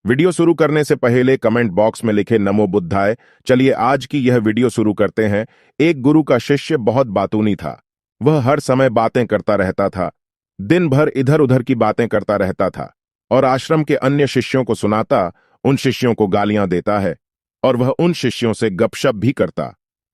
Video शुरू करने से पहले कमेंट बॉक्स में लिखे नमो बुद्धाय। चलिए आज की यह वीडियो शुरू करते हैं। एक गुरु का शिष्य बहुत बातूनी था। वह हर समय बातें करता रहता था, दिन भर इधर उधर की बातें करता रहता था और आश्रम के अन्य शिष्यों को सुनाता, उन शिष्यों को गालियां देता है और वह उन शिष्यों से गपशप भी करता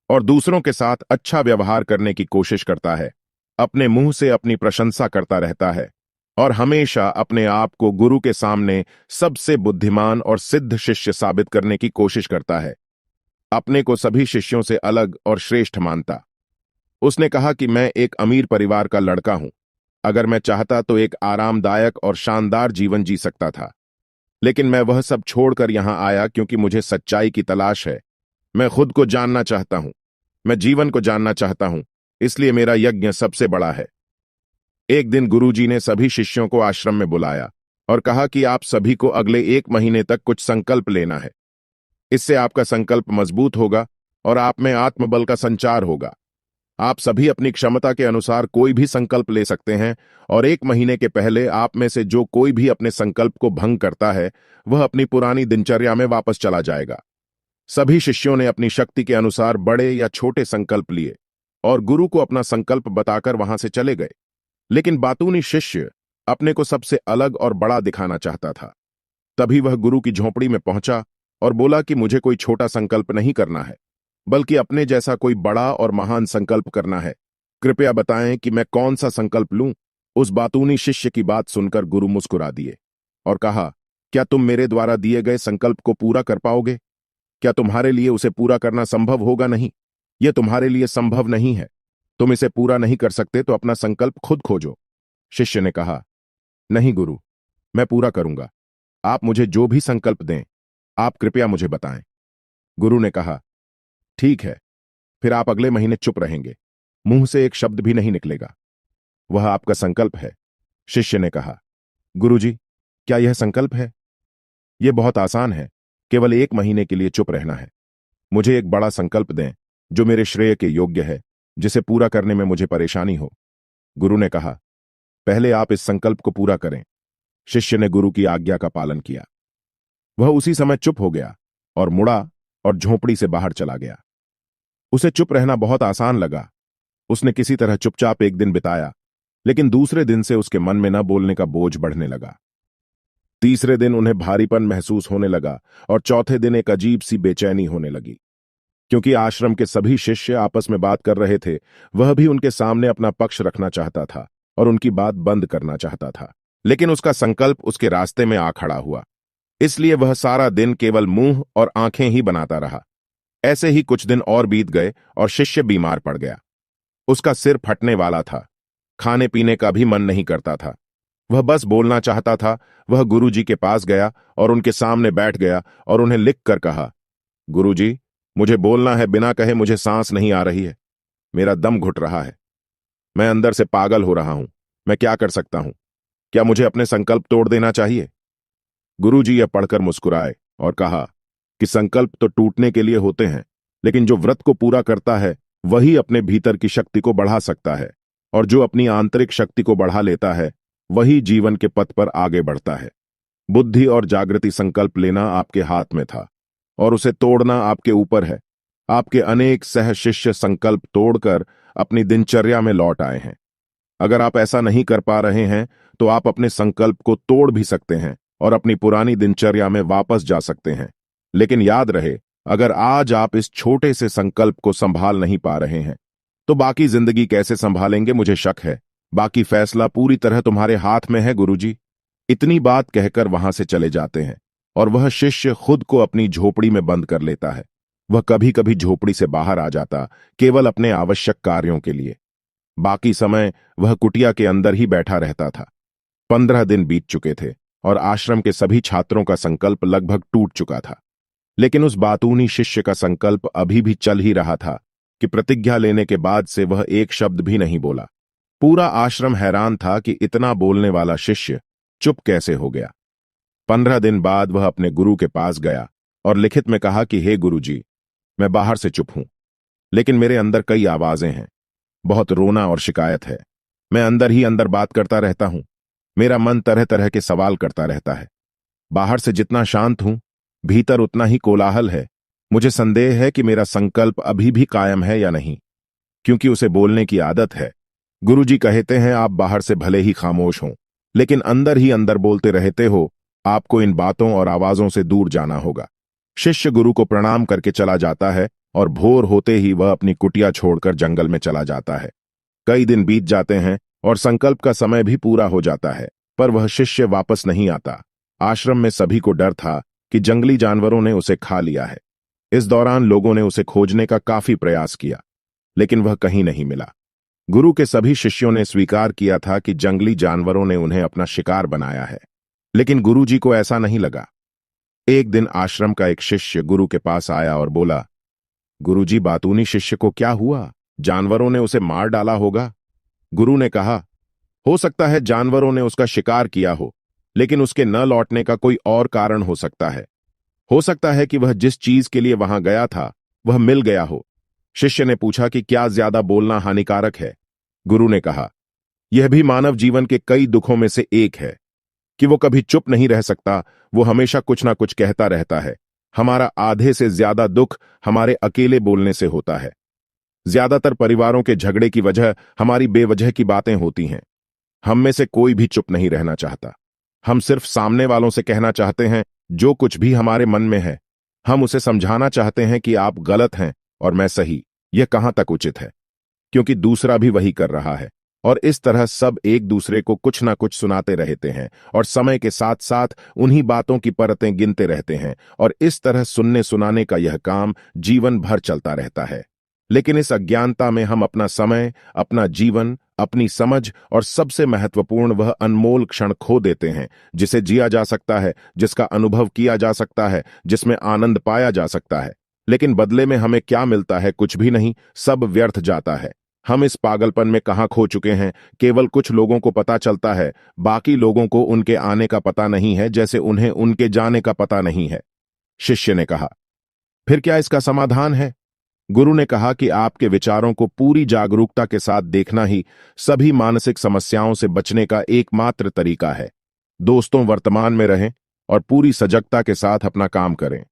और दूसरों के साथ अच्छा व्यवहार करने की कोशिश करता है। अपने मुंह से अपनी प्रशंसा करता रहता है और हमेशा अपने आप को गुरु के सामने सबसे बुद्धिमान और सिद्ध शिष्य साबित करने की कोशिश करता है। अपने को सभी शिष्यों से अलग और श्रेष्ठ मानता। उसने कहा कि मैं एक अमीर परिवार का लड़का हूं। अगर मैं चाहता तो एक आरामदायक और शानदार जीवन जी सकता था, लेकिन मैं वह सब छोड़कर यहां आया क्योंकि मुझे सच्चाई की तलाश है। मैं खुद को जानना चाहता हूं, मैं जीवन को जानना चाहता हूं, इसलिए मेरा यज्ञ सबसे बड़ा है। एक दिन गुरुजी ने सभी शिष्यों को आश्रम में बुलाया और कहा कि आप सभी को अगले 1 महीने तक कुछ संकल्प लेना है। इससे आपका संकल्प मजबूत होगा और आप में आत्मबल का संचार होगा। आप सभी अपनी क्षमता के अनुसार कोई भी संकल्प ले सकते हैं और 1 महीने के पहले आप में से जो कोई भी अपने संकल्प को भंग करता है, वह अपनी पुरानी दिनचर्या में वापस चला जाएगा। सभी शिष्यों ने अपनी शक्ति के अनुसार बड़े या छोटे संकल्प लिए और गुरु को अपना संकल्प बताकर वहां से चले गए। लेकिन बातूनी शिष्य अपने को सबसे अलग और बड़ा दिखाना चाहता था। तभी वह गुरु की झोंपड़ी में पहुंचा और बोला कि मुझे कोई छोटा संकल्प नहीं करना है, बल्कि अपने जैसा कोई बड़ा और महान संकल्प करना है। कृपया बताएं कि मैं कौन सा संकल्प लूं। उस बातूनी शिष्य की बात सुनकर गुरु मुस्कुरा दिए और कहा, क्या तुम मेरे द्वारा दिए गए संकल्प को पूरा कर पाओगे? क्या तुम्हारे लिए उसे पूरा करना संभव होगा? नहीं, यह तुम्हारे लिए संभव नहीं है। तुम इसे पूरा नहीं कर सकते तो अपना संकल्प खुद खोजो। शिष्य ने कहा, नहीं गुरु, मैं पूरा करूंगा। आप मुझे जो भी संकल्प दें, आप कृपया मुझे बताएं। गुरु ने कहा, ठीक है, फिर आप अगले महीने चुप रहेंगे, मुंह से एक शब्द भी नहीं निकलेगा। वह आपका संकल्प है। शिष्य ने कहा, गुरुजी, क्या यह संकल्प है? यह बहुत आसान है, केवल 1 महीने के लिए चुप रहना है। मुझे एक बड़ा संकल्प दें जो मेरे श्रेय के योग्य है, जिसे पूरा करने में मुझे परेशानी हो। गुरु ने कहा, पहले आप इस संकल्प को पूरा करें। शिष्य ने गुरु की आज्ञा का पालन किया। वह उसी समय चुप हो गया और मुड़ा और झोंपड़ी से बाहर चला गया। उसे चुप रहना बहुत आसान लगा। उसने किसी तरह चुपचाप एक दिन बिताया, लेकिन दूसरे दिन से उसके मन में न बोलने का बोझ बढ़ने लगा। तीसरे दिन उन्हें भारीपन महसूस होने लगा और चौथे दिन एक अजीब सी बेचैनी होने लगी। क्योंकि आश्रम के सभी शिष्य आपस में बात कर रहे थे, वह भी उनके सामने अपना पक्ष रखना चाहता था और उनकी बात बंद करना चाहता था, लेकिन उसका संकल्प उसके रास्ते में आ खड़ा हुआ। इसलिए वह सारा दिन केवल मुंह और आंखें ही बनाता रहा। ऐसे ही कुछ दिन और बीत गए और शिष्य बीमार पड़ गया। उसका सिर फटने वाला था। खाने पीने का भी मन नहीं करता था। वह बस बोलना चाहता था। वह गुरुजी के पास गया और उनके सामने बैठ गया और उन्हें लिख कर कहा, गुरुजी, मुझे बोलना है, बिना कहे मुझे सांस नहीं आ रही है। मेरा दम घुट रहा है। मैं अंदर से पागल हो रहा हूं। मैं क्या कर सकता हूं? क्या मुझे अपने संकल्प तोड़ देना चाहिए? गुरुजी यह पढ़कर मुस्कुराए और कहा कि संकल्प तो टूटने के लिए होते हैं, लेकिन जो व्रत को पूरा करता है वही अपने भीतर की शक्ति को बढ़ा सकता है, और जो अपनी आंतरिक शक्ति को बढ़ा लेता है वही जीवन के पथ पर आगे बढ़ता है। बुद्धि और जागृति संकल्प लेना आपके हाथ में था और उसे तोड़ना आपके ऊपर है। आपके अनेक सह शिष्य संकल्प तोड़कर अपनी दिनचर्या में लौट आए हैं। अगर आप ऐसा नहीं कर पा रहे हैं तो आप अपने संकल्प को तोड़ भी सकते हैं और अपनी पुरानी दिनचर्या में वापस जा सकते हैं। लेकिन याद रहे, अगर आज आप इस छोटे से संकल्प को संभाल नहीं पा रहे हैं तो बाकी जिंदगी कैसे संभालेंगे? मुझे शक है। बाकी फैसला पूरी तरह तुम्हारे हाथ में है गुरुजी। इतनी बात कहकर वहां से चले जाते हैं और वह शिष्य खुद को अपनी झोपड़ी में बंद कर लेता है। वह कभी कभी झोपड़ी से बाहर आ जाता, केवल अपने आवश्यक कार्यों के लिए। बाकी समय वह कुटिया के अंदर ही बैठा रहता था। 15 दिन बीत चुके थे और आश्रम के सभी छात्रों का संकल्प लगभग टूट चुका था। लेकिन उस बातूनी शिष्य का संकल्प अभी भी चल ही रहा था कि प्रतिज्ञा लेने के बाद से वह एक शब्द भी नहीं बोला। पूरा आश्रम हैरान था कि इतना बोलने वाला शिष्य चुप कैसे हो गया। 15 दिन बाद वह अपने गुरु के पास गया और लिखित में कहा कि हे गुरुजी, मैं बाहर से चुप हूं, लेकिन मेरे अंदर कई आवाजें हैं। बहुत रोना और शिकायत है। मैं अंदर ही अंदर बात करता रहता हूं। मेरा मन तरह तरह के सवाल करता रहता है। बाहर से जितना शांत हूं, भीतर उतना ही कोलाहल है। मुझे संदेह है कि मेरा संकल्प अभी भी कायम है या नहीं, क्योंकि उसे बोलने की आदत है। गुरुजी कहते हैं आप बाहर से भले ही खामोश हों, लेकिन अंदर ही अंदर बोलते रहते हो। आपको इन बातों और आवाजों से दूर जाना होगा। शिष्य गुरु को प्रणाम करके चला जाता है और भोर होते ही वह अपनी कुटिया छोड़कर जंगल में चला जाता है। कई दिन बीत जाते हैं और संकल्प का समय भी पूरा हो जाता है, पर वह शिष्य वापस नहीं आता। आश्रम में सभी को डर था कि जंगली जानवरों ने उसे खा लिया है। इस दौरान लोगों ने उसे खोजने का काफी प्रयास किया, लेकिन वह कहीं नहीं मिला। गुरु के सभी शिष्यों ने स्वीकार किया था कि जंगली जानवरों ने उन्हें अपना शिकार बनाया है, लेकिन गुरुजी को ऐसा नहीं लगा। एक दिन आश्रम का एक शिष्य गुरु के पास आया और बोला, गुरुजी, बातूनी शिष्य को क्या हुआ? जानवरों ने उसे मार डाला होगा। गुरु ने कहा, हो सकता है जानवरों ने उसका शिकार किया हो, लेकिन उसके न लौटने का कोई और कारण हो सकता है। हो सकता है कि वह जिस चीज के लिए वहां गया था वह मिल गया हो। शिष्य ने पूछा कि क्या ज्यादा बोलना हानिकारक है? गुरु ने कहा, यह भी मानव जीवन के कई दुखों में से एक है कि वो कभी चुप नहीं रह सकता, वो हमेशा कुछ ना कुछ कहता रहता है। हमारा आधे से ज्यादा दुख हमारे अकेले बोलने से होता है। ज्यादातर परिवारों के झगड़े की वजह हमारी बेवजह की बातें होती हैं। हम में से कोई भी चुप नहीं रहना चाहता। हम सिर्फ सामने वालों से कहना चाहते हैं जो कुछ भी हमारे मन में है। हम उसे समझाना चाहते हैं कि आप गलत हैं और मैं सही। यह कहां तक उचित है, क्योंकि दूसरा भी वही कर रहा है। और इस तरह सब एक दूसरे को कुछ ना कुछ सुनाते रहते हैं और समय के साथ साथ उन्हीं बातों की परतें गिनते रहते हैं, और इस तरह सुनने सुनाने का यह काम जीवन भर चलता रहता है। लेकिन इस अज्ञानता में हम अपना समय, अपना जीवन, अपनी समझ और सबसे महत्वपूर्ण वह अनमोल क्षण खो देते हैं जिसे जिया जा सकता है, जिसका अनुभव किया जा सकता है, जिसमें आनंद पाया जा सकता है। लेकिन बदले में हमें क्या मिलता है? कुछ भी नहीं। सब व्यर्थ जाता है। हम इस पागलपन में कहां खो चुके हैं? केवल कुछ लोगों को पता चलता है, बाकी लोगों को उनके आने का पता नहीं है, जैसे उन्हें उनके जाने का पता नहीं है। शिष्य ने कहा, फिर क्या इसका समाधान है? गुरु ने कहा कि आपके विचारों को पूरी जागरूकता के साथ देखना ही सभी मानसिक समस्याओं से बचने का एकमात्र तरीका है। दोस्तों, वर्तमान में रहें और पूरी सजगता के साथ अपना काम करें।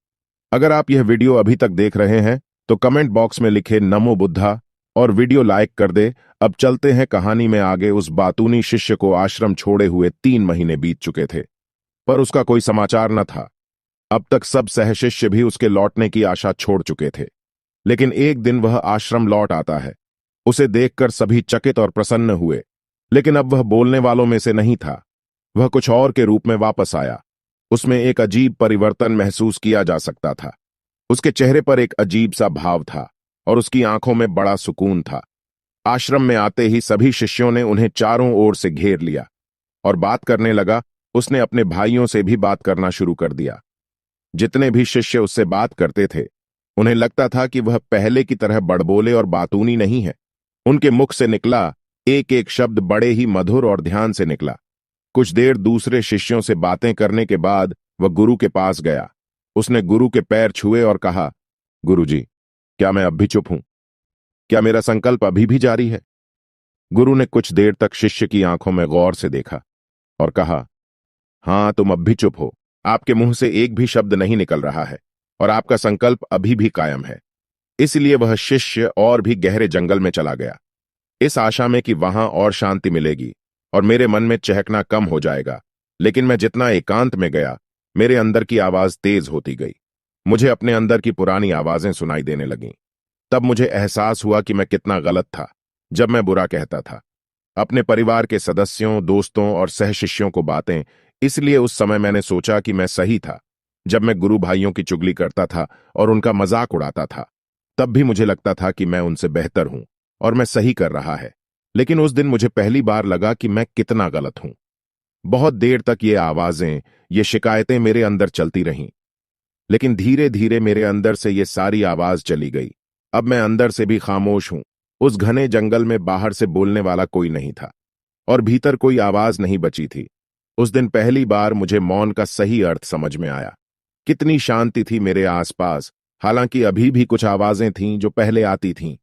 अगर आप यह वीडियो अभी तक देख रहे हैं तो कमेंट बॉक्स में लिखे नमो बुद्धा और वीडियो लाइक कर दे। अब चलते हैं कहानी में आगे। उस बातूनी शिष्य को आश्रम छोड़े हुए 3 महीने बीत चुके थे, पर उसका कोई समाचार न था। अब तक सब सहशिष्य भी उसके लौटने की आशा छोड़ चुके थे, लेकिन एक दिन वह आश्रम लौट आता है। उसे देखकर सभी चकित और प्रसन्न हुए, लेकिन अब वह बोलने वालों में से नहीं था। वह कुछ और के रूप में वापस आया। उसमें एक अजीब परिवर्तन महसूस किया जा सकता था। उसके चेहरे पर एक अजीब सा भाव था और उसकी आंखों में बड़ा सुकून था। आश्रम में आते ही सभी शिष्यों ने उन्हें चारों ओर से घेर लिया और बात करने लगा। उसने अपने भाइयों से भी बात करना शुरू कर दिया। जितने भी शिष्य उससे बात करते थे, उन्हें लगता था कि वह पहले की तरह बड़बोले और बातूनी नहीं है। उनके मुख से निकला एक एक शब्द बड़े ही मधुर और ध्यान से निकला। कुछ देर दूसरे शिष्यों से बातें करने के बाद वह गुरु के पास गया। उसने गुरु के पैर छुए और कहा, गुरुजी, क्या मैं अब भी चुप हूं? क्या मेरा संकल्प अभी भी जारी है? गुरु ने कुछ देर तक शिष्य की आंखों में गौर से देखा और कहा, हां, तुम अब भी चुप हो। आपके मुंह से एक भी शब्द नहीं निकल रहा है और आपका संकल्प अभी भी कायम है। इसलिए वह शिष्य और भी गहरे जंगल में चला गया, इस आशा में कि वहां और शांति मिलेगी और मेरे मन में चहकना कम हो जाएगा। लेकिन मैं जितना एकांत में गया, मेरे अंदर की आवाज तेज होती गई। मुझे अपने अंदर की पुरानी आवाजें सुनाई देने लगीं। तब मुझे एहसास हुआ कि मैं कितना गलत था जब मैं बुरा कहता था अपने परिवार के सदस्यों, दोस्तों और सहशिष्यों को बातें। इसलिए उस समय मैंने सोचा कि मैं सही था। जब मैं गुरु भाइयों की चुगली करता था और उनका मजाक उड़ाता था, तब भी मुझे लगता था कि मैं उनसे बेहतर हूं और मैं सही कर रहा है। लेकिन उस दिन मुझे पहली बार लगा कि मैं कितना गलत हूं। बहुत देर तक ये आवाजें, ये शिकायतें मेरे अंदर चलती रहीं, लेकिन धीरे धीरे मेरे अंदर से ये सारी आवाज चली गई। अब मैं अंदर से भी खामोश हूं। उस घने जंगल में बाहर से बोलने वाला कोई नहीं था और भीतर कोई आवाज नहीं बची थी। उस दिन पहली बार मुझे मौन का सही अर्थ समझ में आया। कितनी शांति थी मेरे आसपास। हालांकि अभी भी कुछ आवाजें थीं जो पहले आती थीं,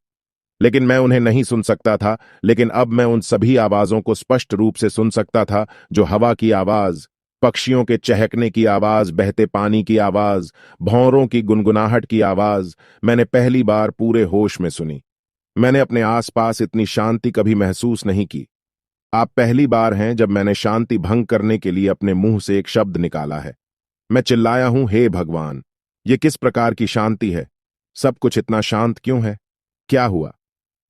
लेकिन मैं उन्हें नहीं सुन सकता था। लेकिन अब मैं उन सभी आवाजों को स्पष्ट रूप से सुन सकता था, जो हवा की आवाज, पक्षियों के चहकने की आवाज, बहते पानी की आवाज, भौरों की गुनगुनाहट की आवाज मैंने पहली बार पूरे होश में सुनी। मैंने अपने आसपास इतनी शांति कभी महसूस नहीं की। आप पहली बार हैं जब मैंने शांति भंग करने के लिए अपने मुंह से एक शब्द निकाला है। मैं चिल्लाया हूं, हे भगवान, ये किस प्रकार की शांति है? सब कुछ इतना शांत क्यों है? क्या हुआ?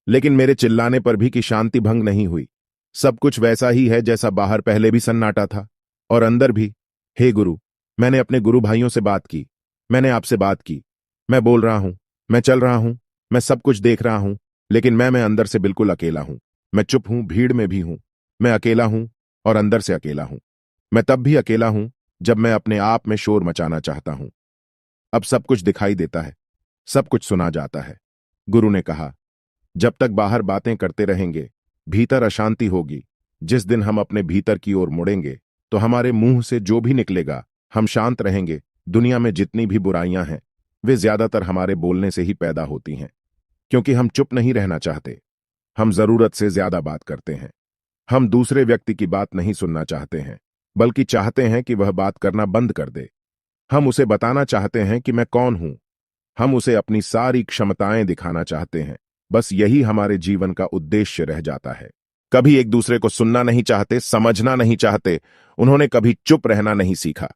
लेकिन मेरे चिल्लाने पर भी कि शांति भंग नहीं हुई। सब कुछ वैसा ही है जैसा बाहर पहले भी सन्नाटा था, और अंदर भी। हे गुरु, मैंने अपने गुरु भाइयों से बात की, मैंने आपसे बात की, मैं बोल रहा हूं, मैं चल रहा हूं, मैं सब कुछ देख रहा हूं, लेकिन मैं अंदर से बिल्कुल अकेला हूं। मैं चुप हूं, भीड़ में भी हूं, मैं अकेला हूं और अंदर से अकेला हूं। मैं तब भी अकेला हूं जब मैं अपने आप में शोर मचाना चाहता हूं। अब सब कुछ दिखाई देता है, सब कुछ सुना जाता है। गुरु ने कहा, जब तक बाहर बातें करते रहेंगे, भीतर अशांति होगी। जिस दिन हम अपने भीतर की ओर मुड़ेंगे, तो हमारे मुंह से जो भी निकलेगा, हम शांत रहेंगे। दुनिया में जितनी भी बुराइयां हैं, वे ज्यादातर हमारे बोलने से ही पैदा होती हैं, क्योंकि हम चुप नहीं रहना चाहते। हम जरूरत से ज्यादा बात करते हैं। हम दूसरे व्यक्ति की बात नहीं सुनना चाहते हैं, बल्कि चाहते हैं कि वह बात करना बंद कर दे। हम उसे बताना चाहते हैं कि मैं कौन हूं। हम उसे अपनी सारी क्षमताएं दिखाना चाहते हैं। बस यही हमारे जीवन का उद्देश्य रह जाता है। कभी एक दूसरे को सुनना नहीं चाहते, समझना नहीं चाहते। उन्होंने कभी चुप रहना नहीं सीखा,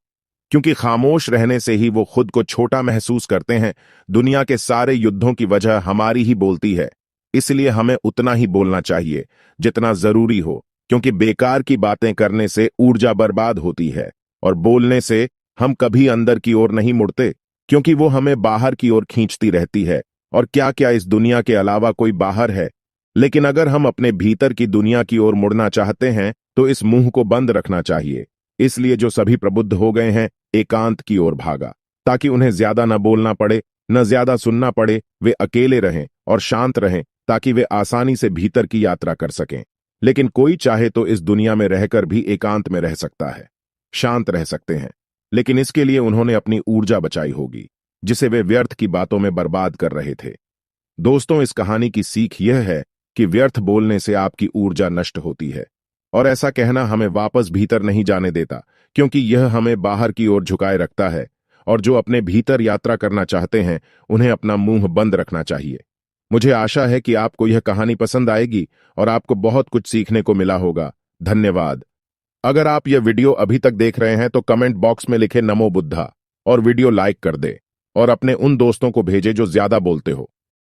क्योंकि खामोश रहने से ही वो खुद को छोटा महसूस करते हैं। दुनिया के सारे युद्धों की वजह हमारी ही बोलती है। इसलिए हमें उतना ही बोलना चाहिए जितना जरूरी हो, क्योंकि बेकार की बातें करने से ऊर्जा बर्बाद होती है, और बोलने से हम कभी अंदर की ओर नहीं मुड़ते, क्योंकि वो हमें बाहर की ओर खींचती रहती है। और क्या क्या इस दुनिया के अलावा कोई बाहर है? लेकिन अगर हम अपने भीतर की दुनिया की ओर मुड़ना चाहते हैं, तो इस मुंह को बंद रखना चाहिए। इसलिए जो सभी प्रबुद्ध हो गए हैं, एकांत की ओर भागा, ताकि उन्हें ज्यादा न बोलना पड़े, न ज्यादा सुनना पड़े। वे अकेले रहें और शांत रहें, ताकि वे आसानी से भीतर की यात्रा कर सकें। लेकिन कोई चाहे तो इस दुनिया में रहकर भी एकांत में रह सकता है, शांत रह सकते हैं, लेकिन इसके लिए उन्होंने अपनी ऊर्जा बचाई होगी, जिसे वे व्यर्थ की बातों में बर्बाद कर रहे थे। दोस्तों, इस कहानी की सीख यह है कि व्यर्थ बोलने से आपकी ऊर्जा नष्ट होती है, और ऐसा कहना हमें वापस भीतर नहीं जाने देता, क्योंकि यह हमें बाहर की ओर झुकाए रखता है। और जो अपने भीतर यात्रा करना चाहते हैं, उन्हें अपना मुंह बंद रखना चाहिए। मुझे आशा है कि आपको यह कहानी पसंद आएगी और आपको बहुत कुछ सीखने को मिला होगा। धन्यवाद। अगर आप यह वीडियो अभी तक देख रहे हैं तो कमेंट बॉक्स में लिखे नमो बुद्धा और वीडियो लाइक कर दे, और अपने उन दोस्तों को भेजे जो ज्यादा बोलते हो।